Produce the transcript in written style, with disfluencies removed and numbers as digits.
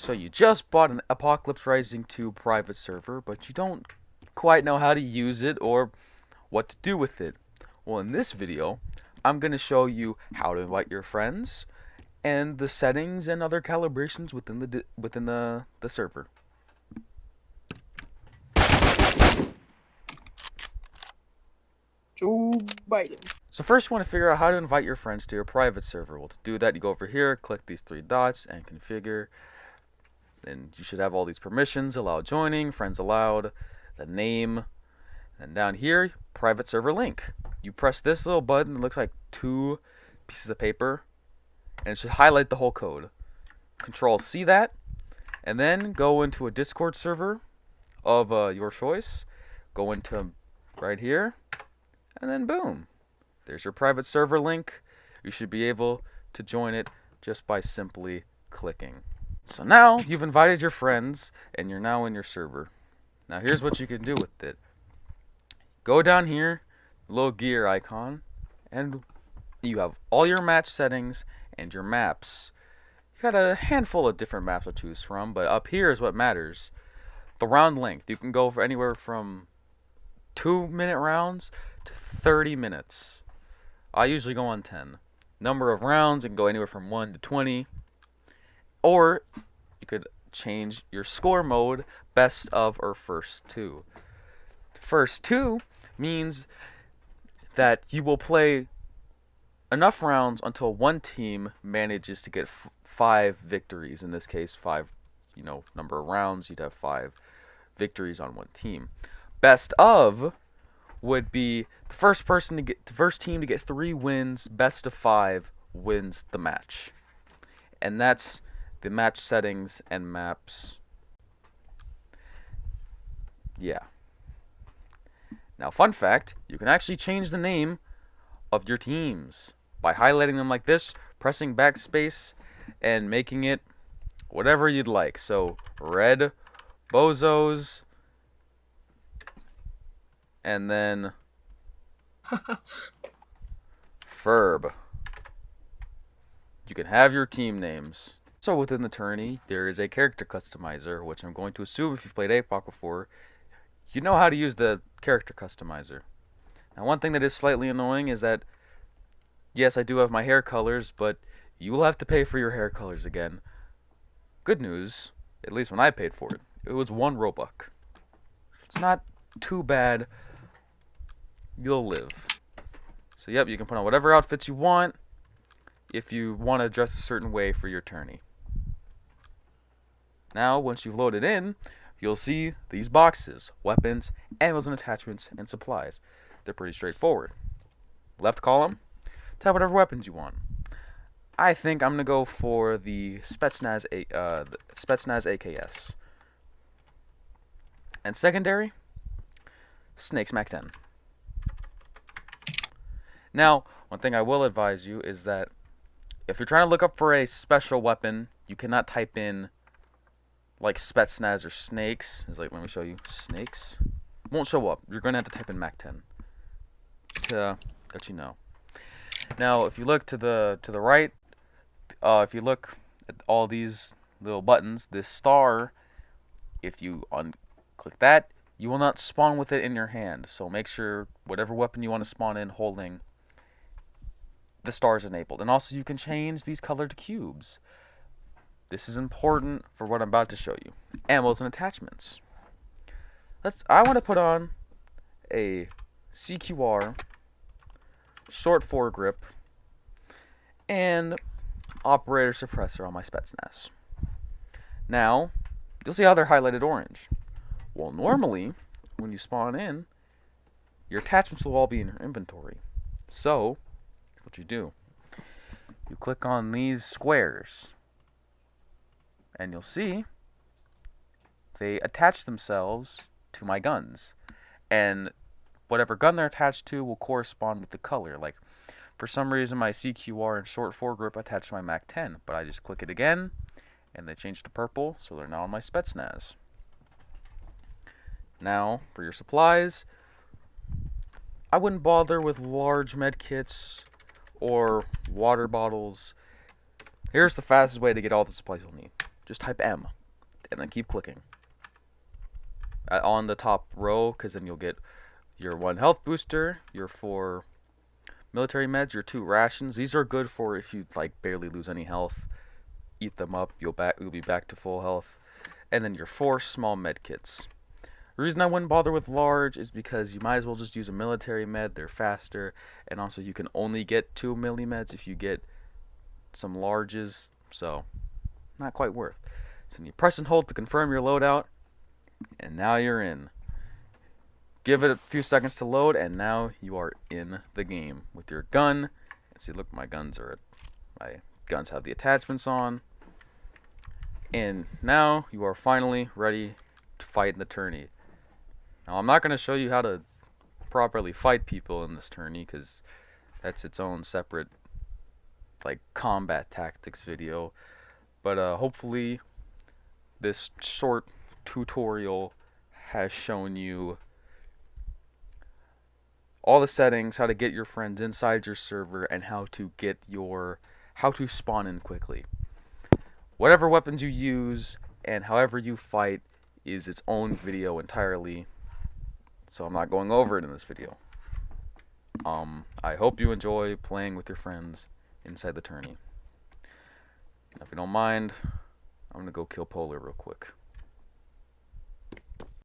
So you just bought an Apocalypse Rising 2 private server, but you don't quite know how to use it or what to do with it. Well, in this video, I'm going to show you how to invite your friends and the settings and other calibrations within the server. Joe Biden. So first you want to figure out how to invite your friends to your private server. Well, to do that, you go over here, click these three dots, and configure. Then you should have all these permissions: allow joining, friends allowed, the name, and down here, private server link. You press this little button, it looks like two pieces of paper, and it should highlight the whole code. Control C that, and then go into a Discord server of your choice. Go into right here, and then boom. There's your private server link. You should be able to join it just by simply clicking. So now you've invited your friends and you're now in your server. Now here's what you can do with it. Go down here, little gear icon, and you have all your match settings and your maps. You got a handful of different maps to choose from, but up here is what matters. The round length. You can go for anywhere from 2-minute rounds to 30 minutes. I usually go on 10. Number of rounds, you can go anywhere from 1 to 20. Or you could change your score mode, best of or first two. First two means that you will play enough rounds until one team manages to get 5 victories. In this case, 5, number of rounds, you'd have 5 victories on one team. Best of would be the first team to get 3 wins. Best of 5 wins the match. And that's the match settings and maps. Yeah. Now, fun fact, you can actually change the name of your teams by highlighting them like this, pressing backspace, and making it whatever you'd like. So, red, bozos, and then Ferb. You can have your team names. So within the tourney, there is a character customizer, which I'm going to assume if you've played APOC before, you know how to use the character customizer. Now, one thing that is slightly annoying is that, yes, I do have my hair colors, but you will have to pay for your hair colors again. Good news, at least when I paid for it, it was 1 Roebuck. It's not too bad. You'll live. So yep, you can put on whatever outfits you want if you want to dress a certain way for your tourney. Now, once you've loaded in, you'll see these boxes: weapons, ammo and attachments, and supplies. They're pretty straightforward. Left column, tap whatever weapons you want. I think I'm gonna go for the Spetsnaz AKS. And secondary, Snakes Mac 10. Now, one thing I will advise you is that if you're trying to look up for a special weapon, you cannot type in like Spetsnaz or Snakes. It's like, let me show you. Snakes won't show up. You're gonna have to type in Mac 10 to let you know. Now, if you look to the right, if you look at all these little buttons, this star, if you click that, you will not spawn with it in your hand. So make sure whatever weapon you want to spawn in holding, the star is enabled. And also, you can change these color to cubes. This is important for what I'm about to show you. Ammos and attachments. I want to put on a CQR, short foregrip, and operator suppressor on my Spetsnaz. Now, you'll see how they're highlighted orange. Well, normally, when you spawn in, your attachments will all be in your inventory. So, what you do, you click on these squares, and you'll see they attach themselves to my guns, and whatever gun they're attached to will correspond with the color. Like, for some reason, my CQR and short foregrip attached to my Mac 10, but I just click it again, and they change to purple, so they're now on my Spetsnaz. Now, for your supplies, I wouldn't bother with large med kits or water bottles. Here's the fastest way to get all the supplies you'll need. just type M, and then keep clicking on the top row, because then you'll get your 1 health booster, your 4 military meds, your 2 rations. These are good for if you like barely lose any health. Eat them up, you'll be back to full health. And then your 4 small med kits. The reason I wouldn't bother with large is because you might as well just use a military med. They're faster, and also you can only get 2 milli meds if you get some larges, so not quite worth. So you press and hold to confirm your loadout, and now you're in. Give it a few seconds to load, and now you are in the game with your gun. See, look, my guns have the attachments on. And now you are finally ready to fight in the tourney. Now, I'm not going to show you how to properly fight people in this tourney, because that's its own separate like combat tactics video. But hopefully this short tutorial has shown you all the settings, how to get your friends inside your server, and how to spawn in quickly. Whatever weapons you use and however you fight is its own video entirely, so I'm not going over it in this video. I hope you enjoy playing with your friends inside the tourney. Now, if you don't mind, I'm gonna go kill Polar real quick.